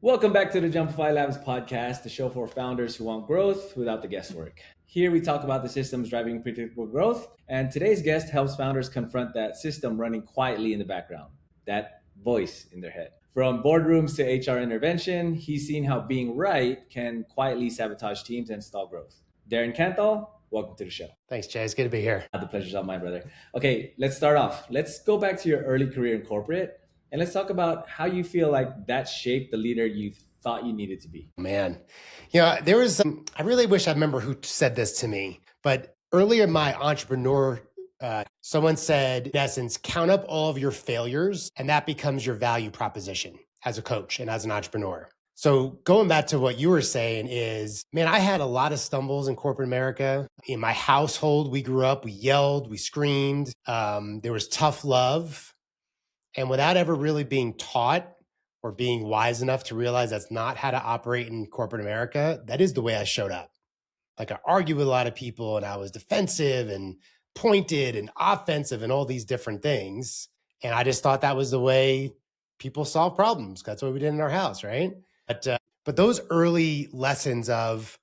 Welcome back to the Jumpify Labs Podcast, the show for founders who want growth without the guesswork. Here we talk about the systems driving predictable growth, and today's guest helps founders confront that system running quietly in the background, that voice in their head. From boardrooms to HR intervention, he's seen how being right can quietly sabotage teams and stall growth. Darren Kanthal, welcome to the show. Thanks, Jay. It's good to be here. The pleasure's all mine, brother. Okay, let's start off. Let's go back to your early career in corporate. And let's talk about how you feel like that shaped the leader you thought you needed to be. Man, there was, I really wish I remember who said this to me, but earlier in my entrepreneur, someone said, in essence, count up all of your failures and that becomes your value proposition as a coach and as an entrepreneur. So going back to what you were saying is, man, I had a lot of stumbles in corporate America. In my household, we grew up, we yelled, we screamed. There was tough love. And without ever really being taught or being wise enough to realize that's not how to operate in corporate America, that is the way I showed up. Like I argued with a lot of people and I was defensive and pointed and offensive and all these different things. And I just thought that was the way people solve problems. That's what we did in our house, right? But those early lessons of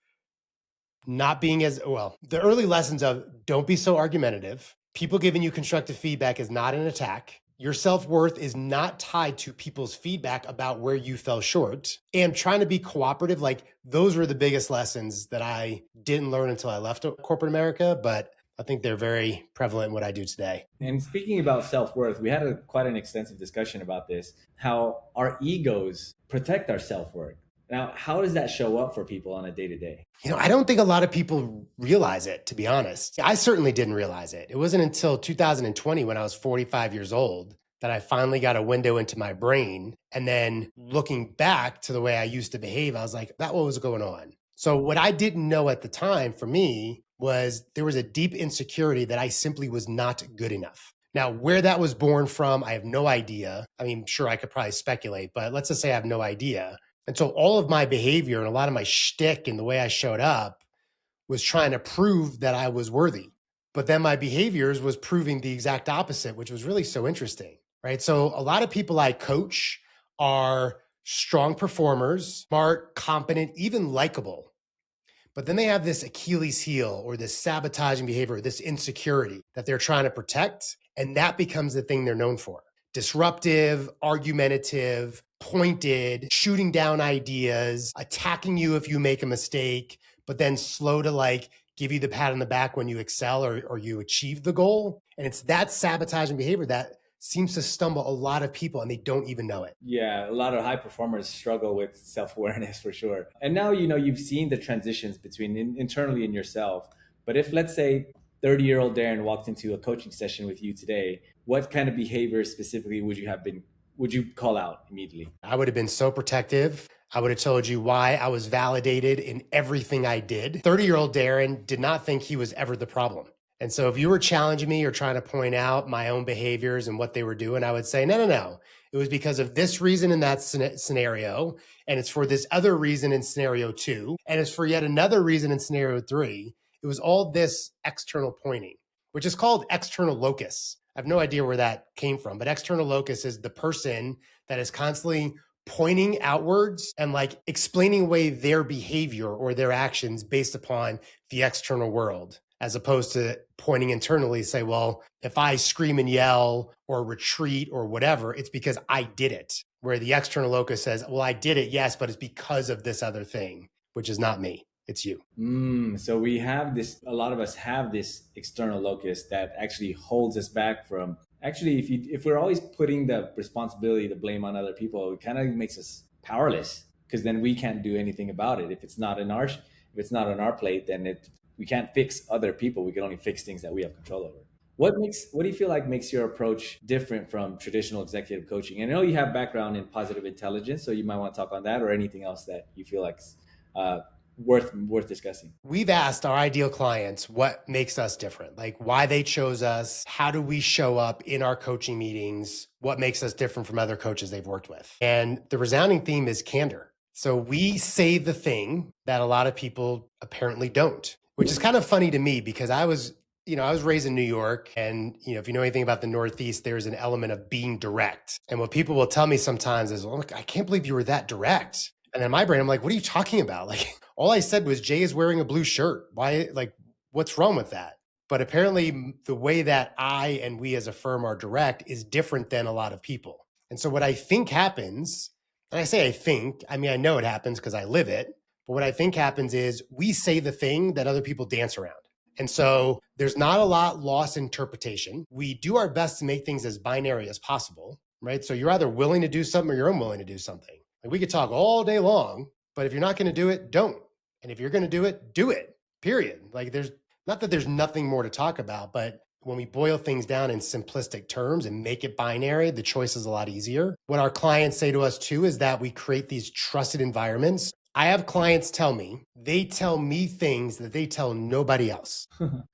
not being as well, the early lessons of don't be so argumentative. People giving you constructive feedback is not an attack. Your self-worth is not tied to people's feedback about where you fell short. And trying to be cooperative, like those were the biggest lessons that I didn't learn until I left corporate America, but I think they're very prevalent in what I do today. And speaking about self-worth, we had quite an extensive discussion about this, how our egos protect our self-worth. Now, how does that show up for people on a day-to-day? I don't think a lot of people realize it, to be honest. I certainly didn't realize it. It wasn't until 2020 when I was 45 years old that I finally got a window into my brain. And then looking back to the way I used to behave, I was like, that what was going on? So what I didn't know at the time for me was there was a deep insecurity that I simply was not good enough. Now, where that was born from, I have no idea. I mean, sure, I could probably speculate, but let's just say I have no idea. And so all of my behavior and a lot of my shtick and the way I showed up was trying to prove that I was worthy. But then my behaviors was proving the exact opposite, which was really so interesting, right? So a lot of people I coach are strong performers, smart, competent, even likable. But then they have this Achilles heel or this sabotaging behavior, this insecurity that they're trying to protect. And that becomes the thing they're known for. Disruptive, argumentative, pointed, shooting down ideas, attacking you if you make a mistake, but then slow to give you the pat on the back when you excel or you achieve the goal. And it's that sabotaging behavior that seems to stumble a lot of people and they don't even know it. Yeah, a lot of high performers struggle with self-awareness for sure. And now, you've seen the transitions between internally in yourself. But if, let's say, 30-year-old Darren walked into a coaching session with you today, what kind of behaviors specifically would you call out immediately? I would have been so protective. I would have told you why I was validated in everything I did. 30-year-old Darren did not think he was ever the problem. And so if you were challenging me or trying to point out my own behaviors and what they were doing, I would say, no. It was because of this reason in that scenario. And it's for this other reason in scenario 2. And it's for yet another reason in scenario 3. It was all this external pointing, which is called external locus. I have no idea where that came from, but external locus is the person that is constantly pointing outwards and explaining away their behavior or their actions based upon the external world, as opposed to pointing internally, say, well, if I scream and yell or retreat or whatever, it's because I did it. Where the external locus says, well, I did it, yes, but it's because of this other thing, which is not me. It's you. So we have this, a lot of us have this external locus that actually holds us back from, actually, if we're always putting the responsibility, the blame on other people, it kind of makes us powerless because then we can't do anything about it. If it's not on our plate, then we can't fix other people. We can only fix things that we have control over. What do you feel like makes your approach different from traditional executive coaching? And I know you have background in positive intelligence, so you might want to talk on that or anything else that you feel like worth discussing. We've asked our ideal clients what makes us different, like why they chose us, how do we show up in our coaching meetings, what makes us different from other coaches they've worked with. And the resounding theme is candor. So we say the thing that a lot of people apparently don't, which is kind of funny to me because I was I was raised in New York, and if you know anything about the Northeast, there's an element of being direct. And what people will tell me sometimes is, well, look, I can't believe you were that direct. And in my brain, I'm like, what are you talking about? Like, all I said was Jay is wearing a blue shirt. Why, like, what's wrong with that? But apparently the way that I and we as a firm are direct is different than a lot of people. And so what I think happens, and I say I think, I mean, I know it happens because I live it, but what I think happens is we say the thing that other people dance around. And so there's not a lot lost interpretation. We do our best to make things as binary as possible, right? So you're either willing to do something or you're unwilling to do something. Like, we could talk all day long, but if you're not going to do it, don't. And if you're going to do it, period. Like, there's not that there's nothing more to talk about, but when we boil things down in simplistic terms and make it binary, the choice is a lot easier. What our clients say to us too is that we create these trusted environments. I have clients tell me things that they tell nobody else.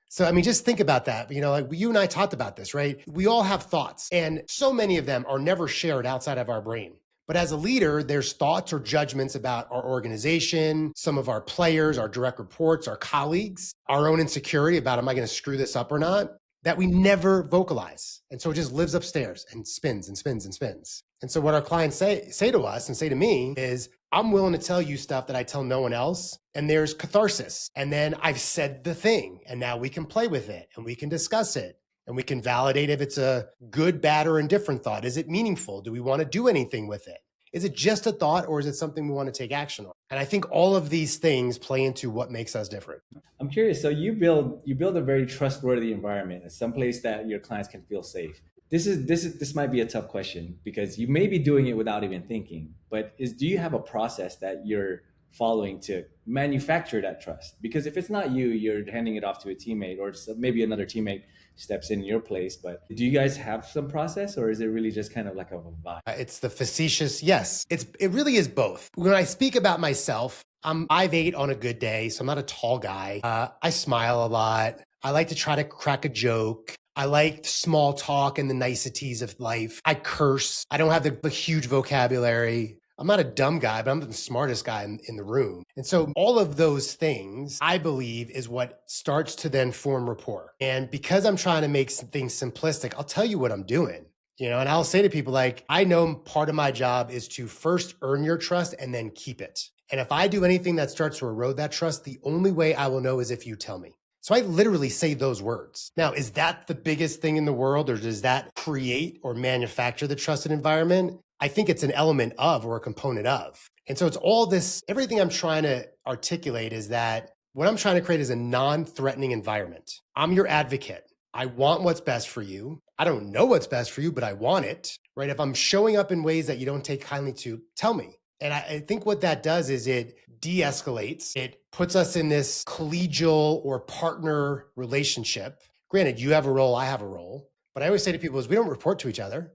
So, I mean, just think about that. Like you and I talked about this, right? We all have thoughts, and so many of them are never shared outside of our brain. But as a leader, there's thoughts or judgments about our organization, some of our players, our direct reports, our colleagues, our own insecurity about, am I going to screw this up or not? That we never vocalize. And so it just lives upstairs and spins and spins and spins. And so what our clients say to us and say to me is, I'm willing to tell you stuff that I tell no one else. And there's catharsis. And then I've said the thing, and now we can play with it and we can discuss it. And we can validate if it's a good, bad, or indifferent thought. Is it meaningful? Do we want to do anything with it? Is it just a thought, or is it something we want to take action on? And I think all of these things play into what makes us different. I'm curious. So you build a very trustworthy environment, someplace that your clients can feel safe. This might be a tough question because you may be doing it without even thinking. But do you have a process that you're following to manufacture that trust? Because if it's not you, you're handing it off to a teammate, or maybe another teammate steps in your place. But do you guys have some process, or is it really just kind of like a vibe? It's the facetious yes. It really is both. When I speak about myself, I'm 5'8" on a good day, so I'm not a tall guy. I smile a lot. I like to try to crack a joke. I like small talk and the niceties of life. I curse. I don't have the huge vocabulary. I'm not a dumb guy, but I'm the smartest guy in the room. And so all of those things, I believe, is what starts to then form rapport. And because I'm trying to make things simplistic, I'll tell you what I'm doing. And I'll say to people, like, I know part of my job is to first earn your trust and then keep it. And if I do anything that starts to erode that trust, the only way I will know is if you tell me. So I literally say those words. Now, is that the biggest thing in the world, or does that create or manufacture the trusted environment? I think it's an element of, or a component of. And so it's all this, everything I'm trying to articulate is that what I'm trying to create is a non-threatening environment. I'm your advocate. I want what's best for you. I don't know what's best for you, but I want it, right? If I'm showing up in ways that you don't take kindly to, tell me. And I think what that does is it de-escalates. It puts us in this collegial or partner relationship. Granted, you have a role, I have a role. But I always say to people is we don't report to each other.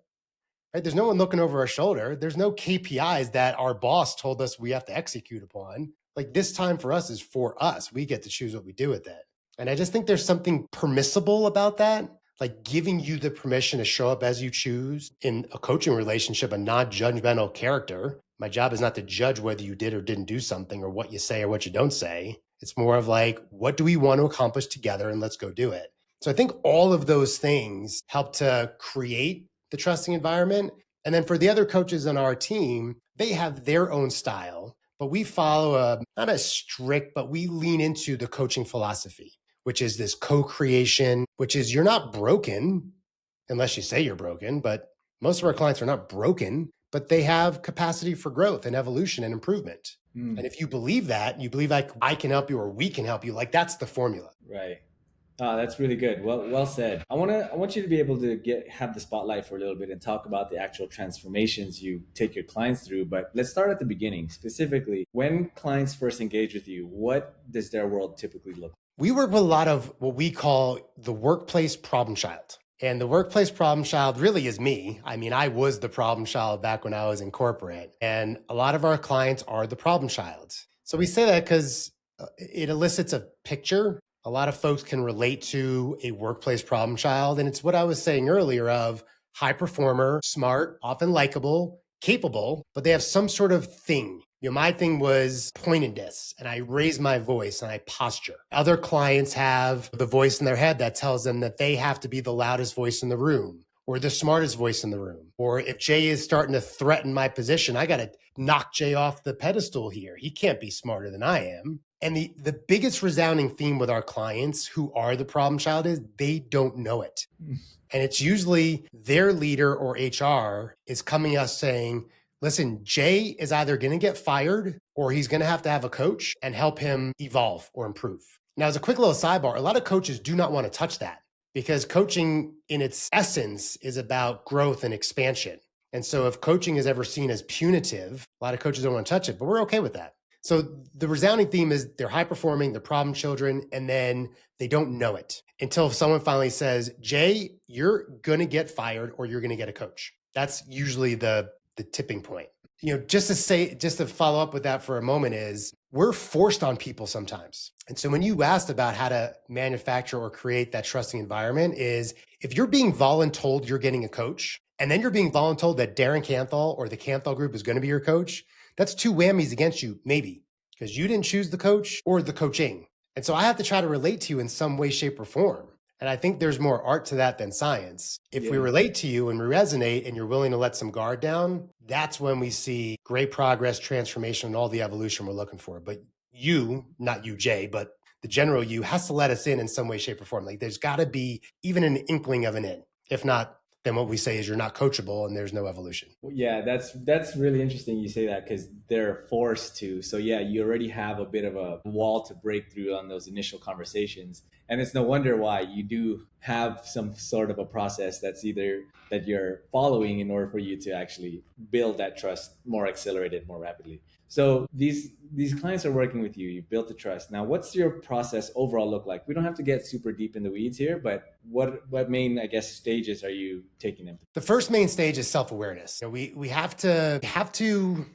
Right? There's no one looking over our shoulder. There's no KPIs that our boss told us we have to execute upon. Like, this time for us is for us. We get to choose what we do with it. And I just think there's something permissible about that, like giving you the permission to show up as you choose in a coaching relationship, a non-judgmental character. My job is not to judge whether you did or didn't do something, or what you say or what you don't say. It's more of like, what do we want to accomplish together, and let's go do it. So I think all of those things help to create the trusting environment. And then for the other coaches on our team, they have their own style, but we follow not a strict, but we lean into the coaching philosophy, which is this co-creation, which is you're not broken unless you say you're broken, but most of our clients are not broken, but they have capacity for growth and evolution and improvement. And if you believe that, you believe like I can help you or we can help you, like that's the formula. Right. That's really good. Well said. I want you to be able to have the spotlight for a little bit and talk about the actual transformations you take your clients through. But let's start at the beginning. Specifically, when clients first engage with you, what does their world typically look like? We work with a lot of what we call the workplace problem child. And the workplace problem child really is me. I mean, I was the problem child back when I was in corporate. And a lot of our clients are the problem child. So we say that because it elicits a picture. A lot of folks can relate to a workplace problem child. And it's what I was saying earlier of high performer, smart, often likable, capable, but they have some sort of thing My thing was pointedness, and I raise my voice and I posture. Other clients have the voice in their head that tells them that they have to be the loudest voice in the room or the smartest voice in the room. Or if Jay is starting to threaten my position, I got to knock Jay off the pedestal here. He can't be smarter than I am. And the biggest resounding theme with our clients who are the problem child is they don't know it. And it's usually their leader or HR is coming to us saying, listen, Jay is either going to get fired or he's going to have a coach and help him evolve or improve. Now, as a quick little sidebar, a lot of coaches do not want to touch that because coaching in its essence is about growth and expansion. And so if coaching is ever seen as punitive, a lot of coaches don't want to touch it, but we're okay with that. So the resounding theme is they're high performing, they're problem children, and then they don't know it until someone finally says, Jay, you're going to get fired or you're going to get a coach. That's usually the tipping point. Just to follow up with that for a moment is we're forced on people sometimes. And so when you asked about how to manufacture or create that trusting environment is if you're being voluntold you're getting a coach, and then you're being voluntold that Darren Kanthal or the Kanthal group is going to be your coach, that's two whammies against you, maybe, because you didn't choose the coach or the coaching. And so I have to try to relate to you in some way, shape, or form. And I think there's more art to that than science. If we relate to you and we resonate and you're willing to let some guard down, that's when we see great progress, transformation, and all the evolution we're looking for. But you, not you, Jay, but the general you has to let us in some way, shape, or form. Like there's got to be even an inkling of an in. If not, then what we say is you're not coachable and there's no evolution. Well, yeah, that's really interesting you say that because they're forced to. So yeah, you already have a bit of a wall to break through on those initial conversations. And it's no wonder why you do have some sort of a process that's either that you're following in order for you to actually build that trust more accelerated, more rapidly. So these clients are working with you. You've built the trust. Now, what's your process overall look like? We don't have to get super deep in the weeds here, but what main, I guess, stages are you taking them through? The first main stage is self-awareness. We have to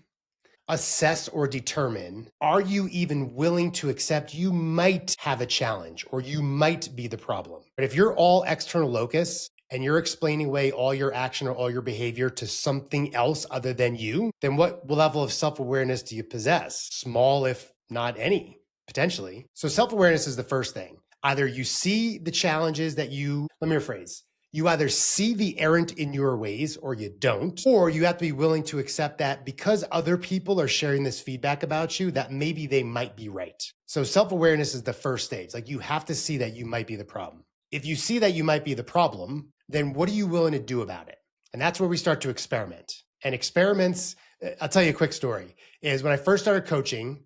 assess or determine, are you even willing to accept you might have a challenge or you might be the problem? But if you're all external locus and you're explaining away all your action or all your behavior to something else other than you, then what level of self-awareness do you possess? Small, if not any, potentially. So self-awareness is the first thing. Either you see the challenges let me rephrase. You either see the errant in your ways or you don't, or you have to be willing to accept that because other people are sharing this feedback about you, that maybe they might be right. So self-awareness is the first stage. Like you have to see that you might be the problem. If you see that you might be the problem, then what are you willing to do about it? And that's where we start to experiment. And experiments, I'll tell you a quick story, is when I first started coaching,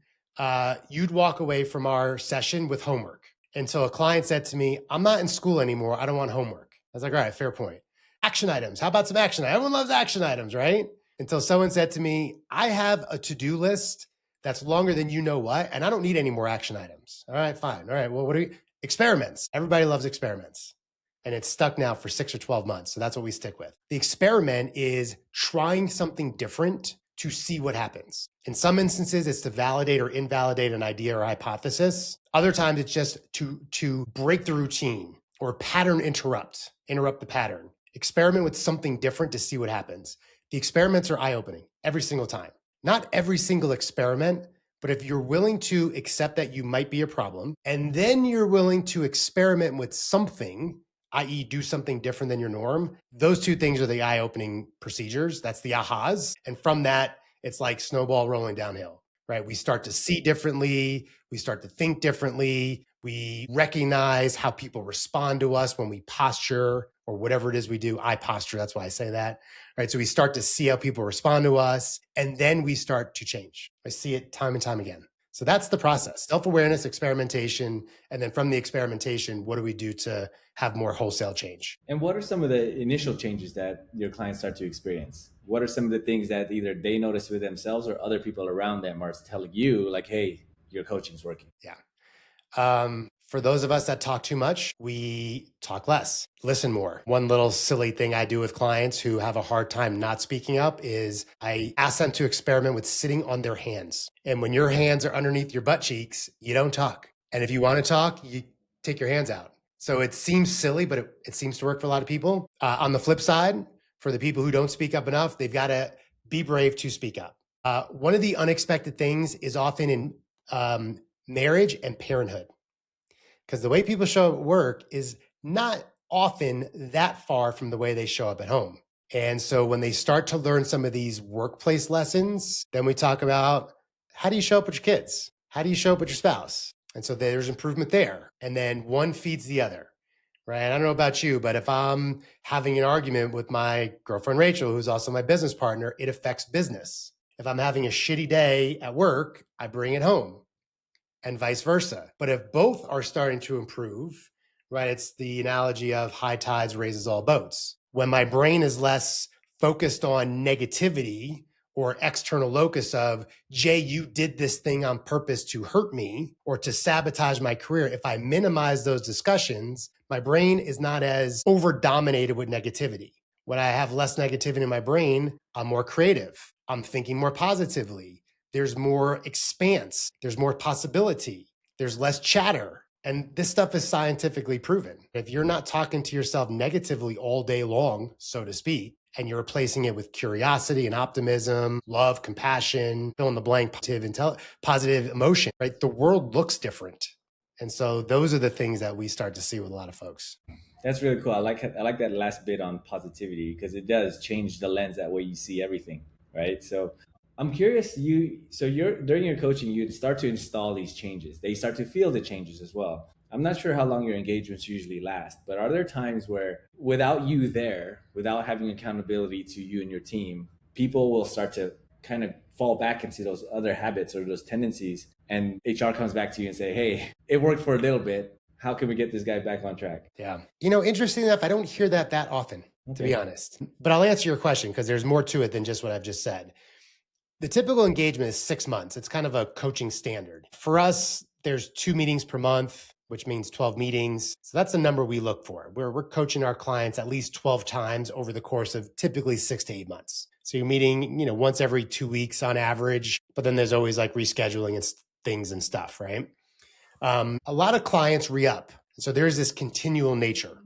you'd walk away from our session with homework. And so a client said to me, I'm not in school anymore. I don't want homework. I was like, all right, fair point. Action items. How about some action items? Everyone loves action items, right? Until someone said to me, I have a to-do list that's longer than you know what, and I don't need any more action items. All right, fine. All right, well, what are we? Experiments. Everybody loves experiments. And it's stuck now for 6 or 12 months. So that's what we stick with. The experiment is trying something different to see what happens. In some instances, it's to validate or invalidate an idea or hypothesis. Other times, it's just to break the routine or pattern interrupt the pattern. Experiment with something different to see what happens. The experiments are eye-opening every single time. Not every single experiment, but if you're willing to accept that you might be a problem, and then you're willing to experiment with something, i.e. do something different than your norm, those two things are the eye-opening procedures. That's the ahas. And from that, it's like snowball rolling downhill, right? We start to see differently. We start to think differently. We recognize how people respond to us when we posture or whatever it is we do. I posture, that's why I say that, right? So we start to see how people respond to us, and then we start to change. I see it time and time again. So that's the process: self-awareness, experimentation, and then from the experimentation, what do we do to have more wholesale change? And what are some of the initial changes that your clients start to experience? What are some of the things that either they notice with themselves or other people around them are telling you, like, hey, your coaching's working? Yeah. For those of us that talk too much, we talk less, listen more. One little silly thing I do with clients who have a hard time not speaking up is I ask them to experiment with sitting on their hands. And when your hands are underneath your butt cheeks, you don't talk. And if you want to talk, you take your hands out. So it seems silly, but it seems to work for a lot of people. On the flip side, for the people who don't speak up enough, they've got to be brave to speak up. One of the unexpected things is often in marriage and parenthood, because the way people show up at work is not often that far from the way they show up at home. And so when they start to learn some of these workplace lessons, then we talk about, how do you show up with your kids? How do you show up with your spouse? And so there's improvement there. And then one feeds the other, right? I don't know about you, but if I'm having an argument with my girlfriend, Rachel, who's also my business partner, it affects business. If I'm having a shitty day at work, I bring it home, and vice versa. But if both are starting to improve, right, it's the analogy of high tides raises all boats. When my brain is less focused on negativity or external locus of, Jay, you did this thing on purpose to hurt me or to sabotage my career, if I minimize those discussions, my brain is not as over dominated with negativity. When I have less negativity in my brain, I'm more creative. I'm thinking more positively. There's more expanse. There's more possibility. There's less chatter. And this stuff is scientifically proven. If you're not talking to yourself negatively all day long, so to speak, and you're replacing it with curiosity and optimism, love, compassion, fill in the blank, positive emotion, right? The world looks different. And so those are the things that we start to see with a lot of folks. That's really cool. I like that last bit on positivity, because it does change the lens, that way you see everything, right? So I'm curious, you're during your coaching, you start to install these changes. They start to feel the changes as well. I'm not sure how long your engagements usually last, but are there times where without you there, without having accountability to you and your team, people will start to kind of fall back into those other habits or those tendencies, and HR comes back to you and say, hey, it worked for a little bit. How can we get this guy back on track? Yeah. Interesting enough, I don't hear that often, to be honest. But I'll answer your question, because there's more to it than just what I've just said. The typical engagement is 6 months. It's kind of a coaching standard. For us, there's 2 meetings per month, which means 12 meetings. So that's the number we look for. We're coaching our clients at least 12 times over the course of typically 6 to 8 months. So you're meeting, once every 2 weeks on average, but then there's always like rescheduling and things and stuff, right? A lot of clients re-up. So there's this continual nature.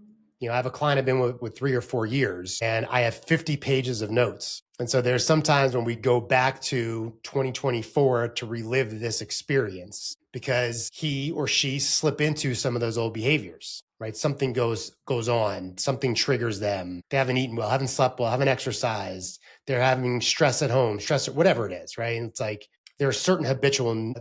I have a client I've been with 3 or 4 years, and I have 50 pages of notes. And so there's sometimes when we go back to 2024 to relive this experience, because he or she slip into some of those old behaviors, right? Something goes on, something triggers them. They haven't eaten well, haven't slept well, haven't exercised. They're having stress at home, whatever it is, right? And it's like, there are certain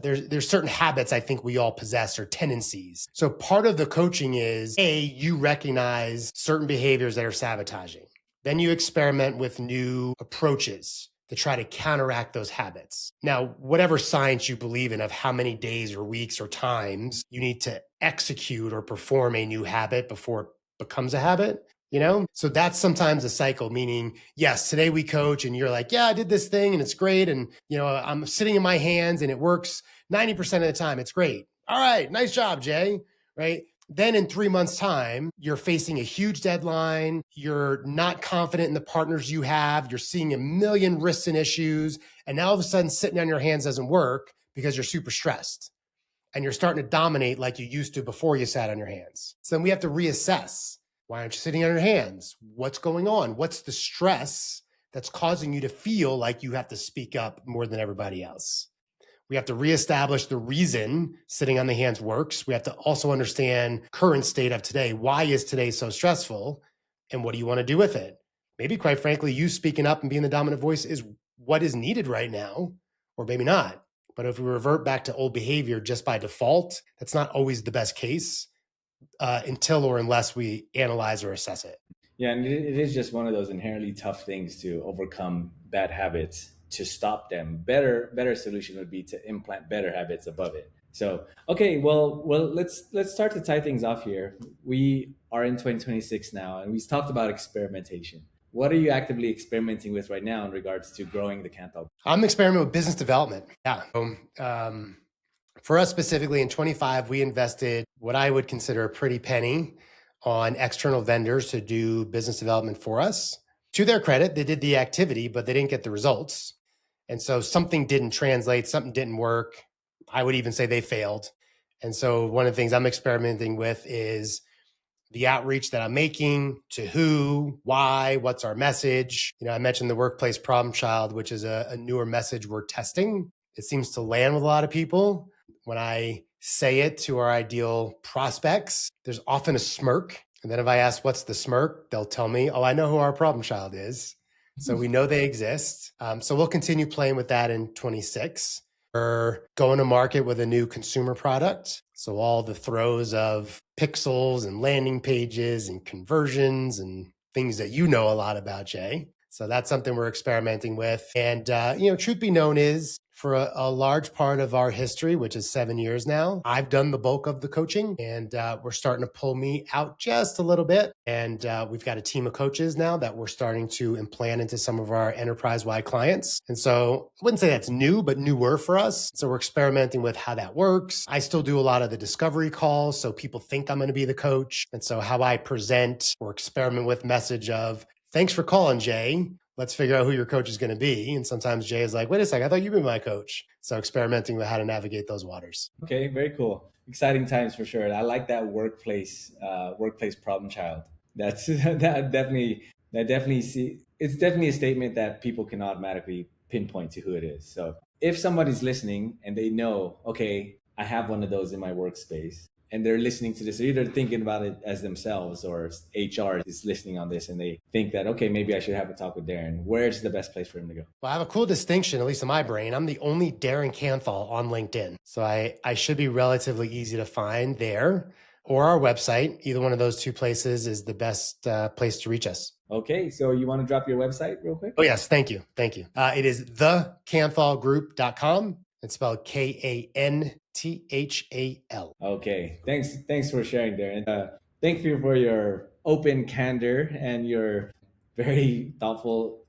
there's certain habits I think we all possess, or tendencies. So part of the coaching is, you recognize certain behaviors that are sabotaging. Then you experiment with new approaches to try to counteract those habits. Now, whatever science you believe in of how many days or weeks or times you need to execute or perform a new habit before it becomes a habit, So that's sometimes a cycle, meaning, yes, today we coach and you're like, yeah, I did this thing and it's great. And, I'm sitting in my hands and it works 90% of the time. It's great. All right. Nice job, Jay. Right. Then in 3 months' time, you're facing a huge deadline. You're not confident in the partners you have. You're seeing a million risks and issues. And now all of a sudden sitting on your hands doesn't work because you're super stressed and you're starting to dominate like you used to before you sat on your hands. So then we have to reassess. Why aren't you sitting on your hands? What's going on? What's the stress that's causing you to feel like you have to speak up more than everybody else? We have to reestablish the reason sitting on the hands works. We have to also understand current state of today. Why is today so stressful? And what do you want to do with it? Maybe, quite frankly, you speaking up and being the dominant voice is what is needed right now, or maybe not. But if we revert back to old behavior just by default, that's not always the best case. Until or unless we analyze or assess it. Yeah, and it is just one of those inherently tough things to overcome bad habits, to stop them. Better solution would be to implant better habits above it. So, okay, well, let's start to tie things off here. We are in 2026 now, and we've talked about experimentation. What are you actively experimenting with right now in regards to growing the Kanthal? I'm experimenting with business development. Yeah. For us specifically in 25, we invested what I would consider a pretty penny on external vendors to do business development for us. To their credit, they did the activity, but they didn't get the results. And so something didn't translate, something didn't work. I would even say they failed. And so one of the things I'm experimenting with is the outreach that I'm making, to who, why, what's our message. I mentioned the workplace problem child, which is a newer message we're testing. It seems to land with a lot of people. When I say it to our ideal prospects, there's often a smirk. And then if I ask, what's the smirk? They'll tell me, oh, I know who our problem child is. So we know they exist. So we'll continue playing with that in 26. We're going to market with a new consumer product. So all the throes of pixels and landing pages and conversions and things that you know a lot about, Jay. So that's something we're experimenting with. And, truth be known is, for a large part of our history, which is 7 years now, I've done the bulk of the coaching, and we're starting to pull me out just a little bit. And we've got a team of coaches now that we're starting to implant into some of our enterprise-wide clients. And so I wouldn't say that's new, but newer for us. So we're experimenting with how that works. I still do a lot of the discovery calls, so people think I'm going to be the coach. And so how I present or experiment with message of, thanks for calling, Jay. Let's figure out who your coach is going to be. And sometimes Jay is like, wait a second, I thought you'd been my coach. So experimenting with how to navigate those waters. Okay, very cool. Exciting times for sure. I like that workplace problem child. That's it's definitely a statement that people can automatically pinpoint to who it is. So if somebody's listening and they know, okay, I have one of those in my workspace, and they're listening to this, they're either thinking about it as themselves, or HR is listening on this and they think that, okay, maybe I should have a talk with Darren. Where's the best place for him to go? Well, I have a cool distinction, at least in my brain. I'm the only Darren Kanthal on LinkedIn. So I should be relatively easy to find there, or our website. Either one of those two places is the best place to reach us. Okay, so you want to drop your website real quick? Oh, yes. Thank you. It is thekanthalgroup.com. It's spelled Kantthal. Okay, thanks for sharing, Darren. Thank you for your open candor and your very thoughtful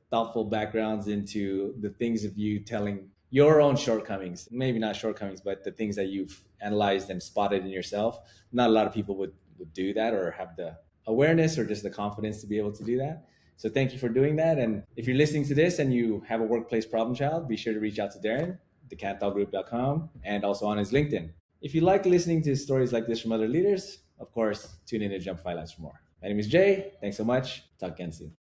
backgrounds into the things of you telling your own shortcomings. Maybe not shortcomings, but the things that you've analyzed and spotted in yourself. Not a lot of people would do that, or have the awareness or just the confidence to be able to do that. So thank you for doing that. And if you're listening to this and you have a workplace problem child, be sure to reach out to Darren, thekanthalgroup.com, and also on his LinkedIn. If you like listening to stories like this from other leaders, of course, tune in to Jumpify Labs for more. My name is Jay. Thanks so much. Talk again soon.